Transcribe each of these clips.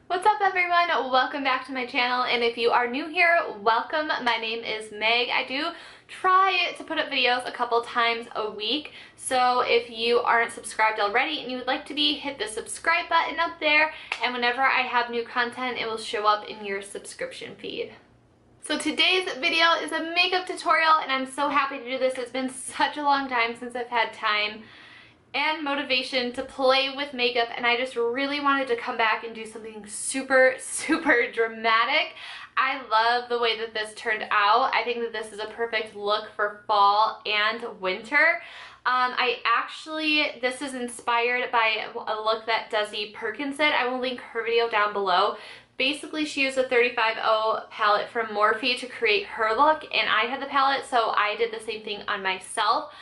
What's up everyone? Welcome back to my channel, and if you are new here, welcome. My name is Meg. I do try to put up videos a couple times a week, so if you aren't subscribed already and you would like to be, hit the subscribe button up there, and whenever I have new content, it will show up in your subscription feed. So today's video is a makeup tutorial, and I'm so happy to do this. It's been such a long time since I've had time and motivation to play with makeup, and I just really wanted to come back and do something super dramatic. I love the way that this turned out. I think that this is a perfect look for fall and winter. This is inspired by a look that Desi Perkins did. I will link her video down below. Basically, she used a 35O palette from Morphe to create her look, and I had the palette, so I did the same thing on myself.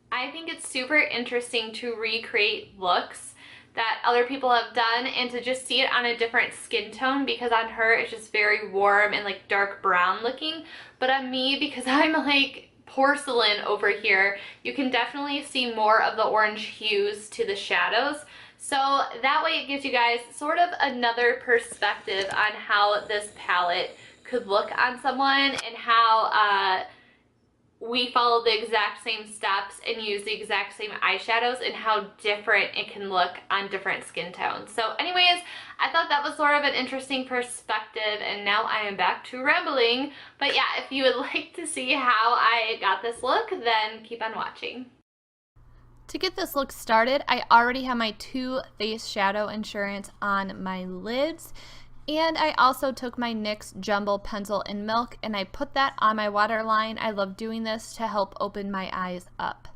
I think it's super interesting to recreate looks that other people have done and to just see it on a different skin tone, because on her it's just very warm and like dark brown looking, but on me, because I'm like porcelain over here, you can definitely see more of the orange hues to the shadows. So that way it gives you guys sort of another perspective on how this palette could look on someone, and how we follow the exact same steps and use the exact same eyeshadows, and how different it can look on different skin tones. So anyways, I thought that was sort of an interesting perspective, and now I am back to rambling. But yeah, if you would like to see how I got this look, then keep on watching. To get this look started, I already have my Too Faced Shadow Insurance on my lids. And I also took my NYX Jumbo Pencil in Milk and I put that on my waterline. I love doing this to help open my eyes up.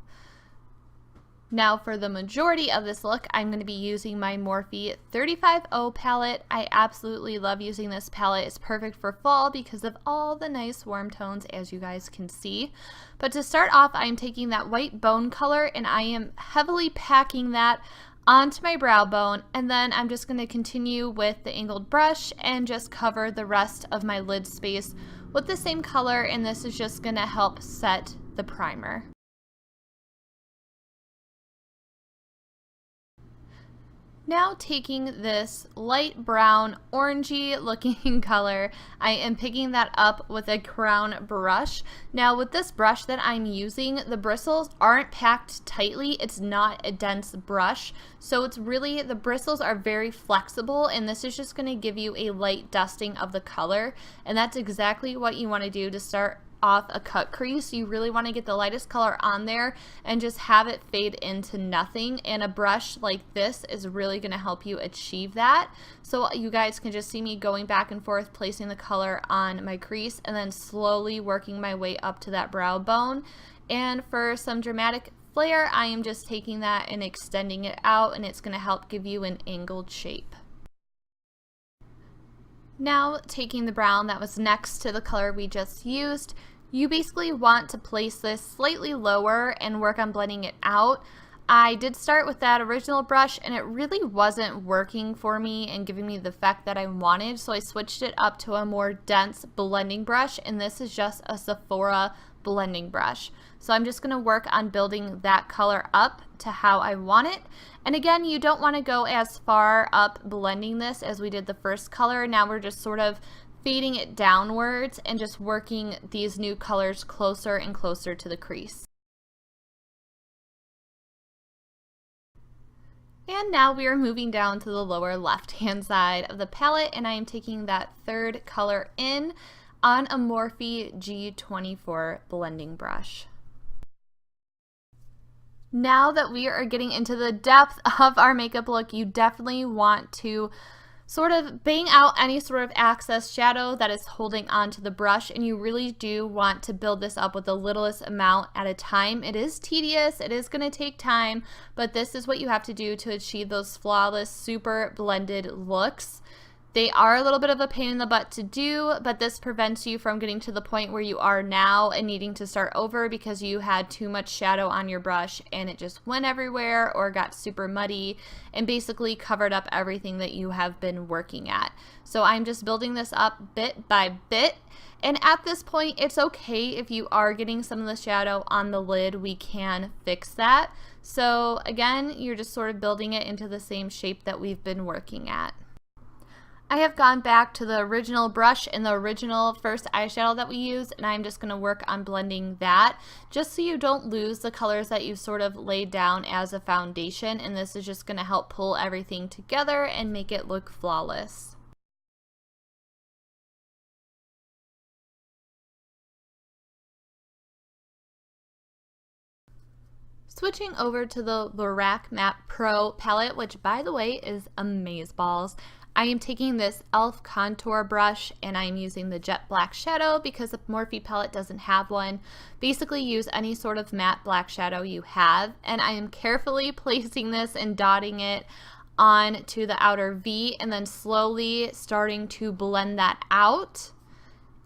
Now for the majority of this look, I'm going to be using my Morphe 35O palette. I absolutely love using this palette. It's perfect for fall because of all the nice warm tones, as you guys can see. But to start off, I'm taking that white bone color and I am heavily packing that onto my brow bone, and then I'm just going to continue with the angled brush and just cover the rest of my lid space with the same color, and this is just going to help set the primer. Now taking this light brown orangey looking color, I am picking that up with a crown brush. Now with this brush that I'm using, the bristles aren't packed tightly. It's not a dense brush, so it's really, the bristles are very flexible, and this is just going to give you a light dusting of the color, and that's exactly what you want to do to start off a cut crease. You really want to get the lightest color on there and just have it fade into nothing, and a brush like this is really going to help you achieve that. So you guys can just see me going back and forth, placing the color on my crease and then slowly working my way up to that brow bone. And for some dramatic flair, I am just taking that and extending it out, and it's going to help give you an angled shape. Now taking the brown that was next to the color we just used, you basically want to place this slightly lower and work on blending it out. I did start with that original brush and it really wasn't working for me and giving me the effect that I wanted, so I switched it up to a more dense blending brush, and this is just a Sephora blending brush. So I'm just going to work on building that color up to how I want it. And again, you don't want to go as far up blending this as we did the first color. Now we're just sort of fading it downwards and just working these new colors closer and closer to the crease. And now we are moving down to the lower left hand side of the palette, and I am taking that third color in on a Morphe G24 blending brush. Now that we are getting into the depth of our makeup look, you definitely want to sort of bang out any sort of excess shadow that is holding onto the brush, and you really do want to build this up with the littlest amount at a time. It is tedious, it is going to take time, but this is what you have to do to achieve those flawless, super blended looks. They are a little bit of a pain in the butt to do, but this prevents you from getting to the point where you are now and needing to start over because you had too much shadow on your brush and it just went everywhere or got super muddy and basically covered up everything that you have been working at. So I'm just building this up bit by bit, and at this point it's okay if you are getting some of the shadow on the lid. We can fix that. So again, you're just sort of building it into the same shape that we've been working at. I have gone back to the original brush and the original first eyeshadow that we used, and I'm just going to work on blending that just so you don't lose the colors that you've sort of laid down as a foundation, and this is just going to help pull everything together and make it look flawless. Switching over to the Lorac Matte Pro palette, which by the way is amazeballs. I am taking this e.l.f. contour brush and I'm using the jet black shadow because the Morphe palette doesn't have one. Basically use any sort of matte black shadow you have, and I am carefully placing this and dotting it on to the outer V and then slowly starting to blend that out.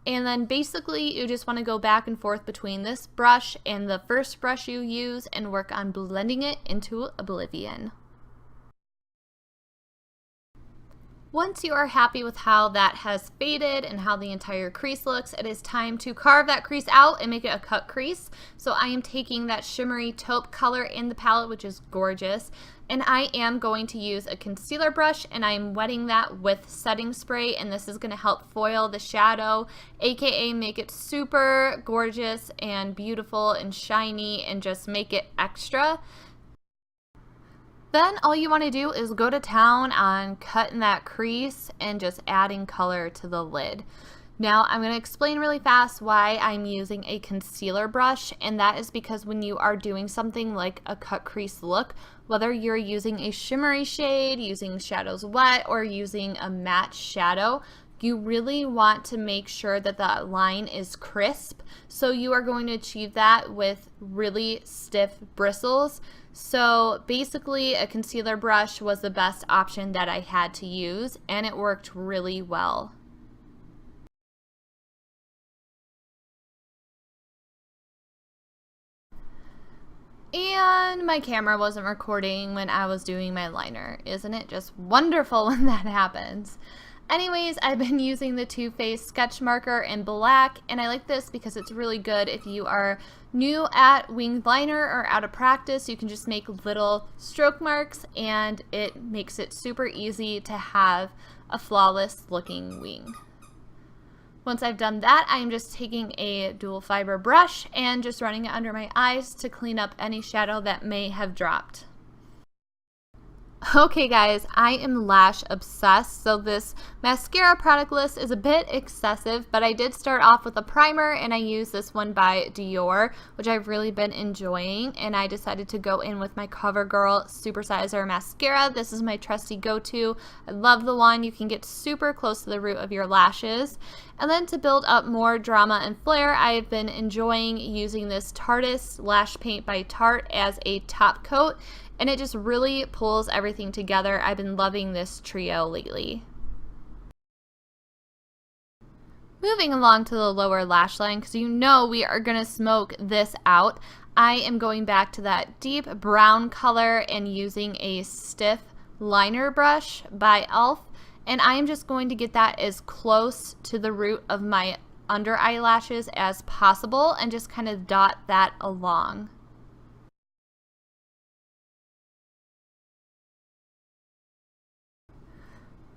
And then basically you just want to go back and forth between this brush and the first brush you use and work on blending it into oblivion. Once you are happy with how that has faded and how the entire crease looks, it is time to carve that crease out and make it a cut crease. So I am taking that shimmery taupe color in the palette, which is gorgeous, and I am going to use a concealer brush and I'm wetting that with setting spray, and this is going to help foil the shadow, aka make it super gorgeous and beautiful and shiny and just make it extra. Then all you want to do is go to town on cutting that crease and just adding color to the lid. Now I'm going to explain really fast why I'm using a concealer brush, and that is because when you are doing something like a cut crease look, whether you're using a shimmery shade, using shadows wet, or using a matte shadow, you really want to make sure that the line is crisp. So you are going to achieve that with really stiff bristles. So basically a concealer brush was the best option that I had to use, and it worked really well. And my camera wasn't recording when I was doing my liner. Isn't it just wonderful when that happens? Anyways, I've been using the Too Faced sketch marker in black, and I like this because it's really good if you are new at winged liner or out of practice. You can just make little stroke marks and it makes it super easy to have a flawless looking wing. Once I've done that, I'm just taking a dual fiber brush and just running it under my eyes to clean up any shadow that may have dropped. Okay guys, I am lash obsessed, so this mascara product list is a bit excessive, but I did start off with a primer and I used this one by Dior, which I've really been enjoying, and I decided to go in with my CoverGirl Supersizer mascara. This is my trusty go-to. I love the one. You can get super close to the root of your lashes. And then to build up more drama and flair, I've been enjoying using this Tarteist Lash Paint by Tarte as a top coat, and it just really pulls everything together. I've been loving this trio lately. Moving along to the lower lash line, because you know we are going to smoke this out, I am going back to that deep brown color and using a stiff liner brush by e.l.f. And I am just going to get that as close to the root of my under eyelashes as possible and just kind of dot that along.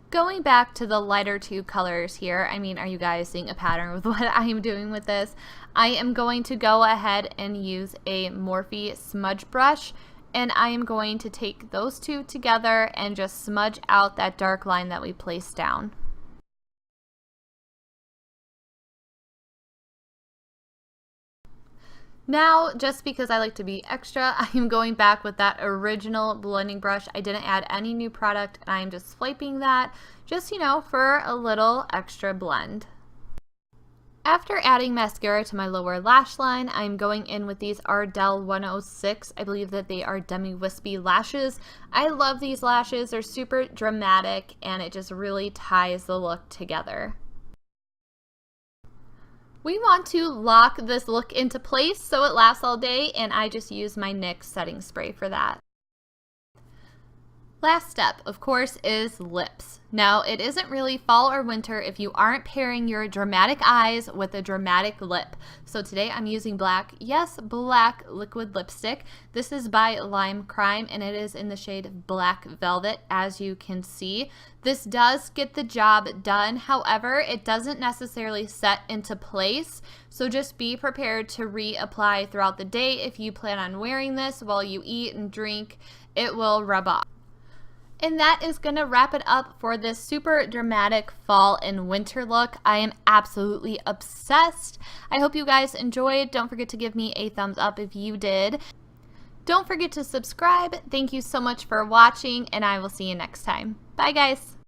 Going back to the lighter two colors here, I mean, are you guys seeing a pattern with what I am doing with this? I am going to go ahead and use a Morphe smudge brush, and I am going to take those two together and just smudge out that dark line that we placed down. Now, just because I like to be extra, I am going back with that original blending brush. I didn't add any new product, and I am just swiping that, just, you know, for a little extra blend. After adding mascara to my lower lash line, I'm going in with these Ardell 106. I believe that they are demi-wispy lashes. I love these lashes. They're super dramatic, and it just really ties the look together. We want to lock this look into place so it lasts all day, and I just use my NYX setting spray for that. Last step, of course, is lips. Now, it isn't really fall or winter if you aren't pairing your dramatic eyes with a dramatic lip. So today I'm using black, yes, black liquid lipstick. This is by Lime Crime and it is in the shade Black Velvet, as you can see. This does get the job done. However, it doesn't necessarily set into place. So just be prepared to reapply throughout the day. If you plan on wearing this while you eat and drink, it will rub off. And that is going to wrap it up for this super dramatic fall and winter look. I am absolutely obsessed. I hope you guys enjoyed. Don't forget to give me a thumbs up if you did. Don't forget to subscribe. Thank you so much for watching, and I will see you next time. Bye, guys.